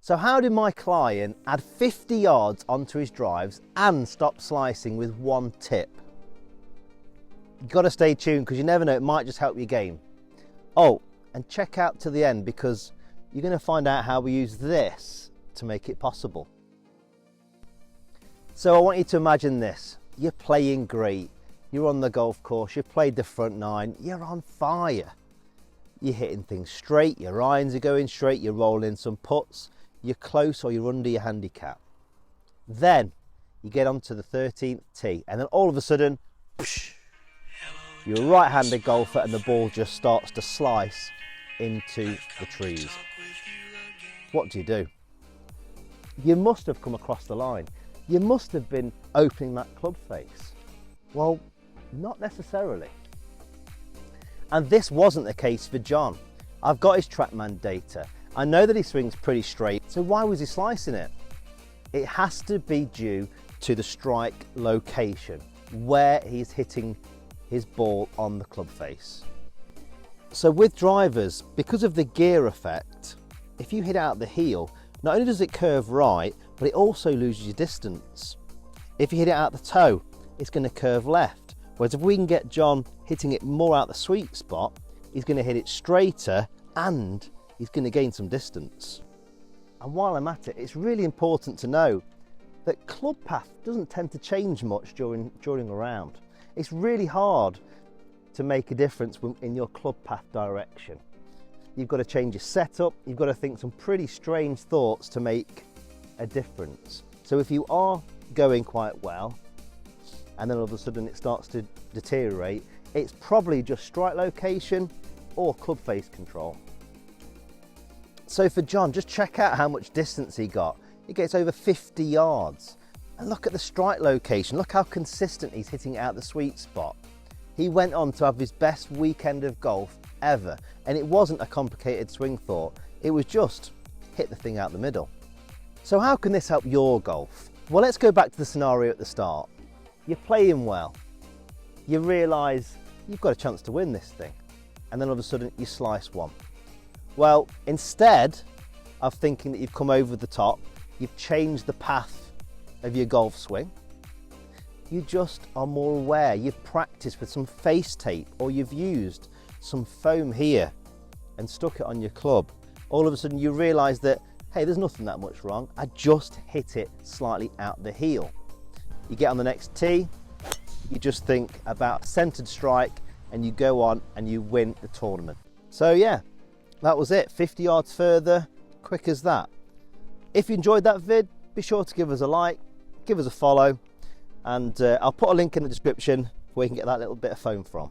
So how did my client add 50 yards onto his drives and stop slicing with one tip? You've got to stay tuned because you never know, it might just help your game. Oh, and check out to the end because you're going to find out how we use this to make it possible. So I want you to imagine this. You're playing great. You're on the golf course, you've played the front nine, you're on fire. You're hitting things straight, your irons are going straight, you're rolling some putts, you're close or you're under your handicap. Then you get onto the 13th tee and then all of a sudden, whoosh, you're a right-handed golfer and the ball just starts to slice into the trees. What do? You must have come across the line. You must have been opening that club face. Well, not necessarily. And this wasn't the case for John. I've got his TrackMan data. I know that he swings pretty straight, so why was he slicing it? It has to be due to the strike location, where he's hitting his ball on the club face. So with drivers, because of the gear effect, if you hit out the heel, not only does it curve right, but it also loses your distance. If you hit it out the toe, it's going to curve left. Whereas if we can get John hitting it more out the sweet spot, he's going to hit it straighter and he's going to gain some distance. And while I'm at it, it's really important to know that club path doesn't tend to change much during a round. It's really hard to make a difference in your club path direction. You've got to change your setup, you've got to think some pretty strange thoughts to make a difference. So if you are going quite well, and then all of a sudden it starts to deteriorate, it's probably just strike location or club face control. So for John, just check out how much distance he got. He gets over 50 yards. And look at the strike location. Look how consistent he's hitting out the sweet spot. He went on to have his best weekend of golf ever. And it wasn't a complicated swing thought. It was just hit the thing out the middle. So how can this help your golf? Well, let's go back to the scenario at the start. You're playing well. You realise you've got a chance to win this thing. And then all of a sudden you slice one. Well, instead of thinking that you've come over the top, you've changed the path of your golf swing, you just are more aware. You've practiced with some face tape or you've used some foam here and stuck it on your club. All of a sudden you realise that, hey, there's nothing that much wrong. I just hit it slightly out the heel. You get on the next tee, you just think about a centered strike and you go on and you win the tournament. So yeah, that was it. 50 yards further, quick as that. If you enjoyed that vid, be sure to give us a like, give us a follow, and I'll put a link in the description where you can get that little bit of foam from.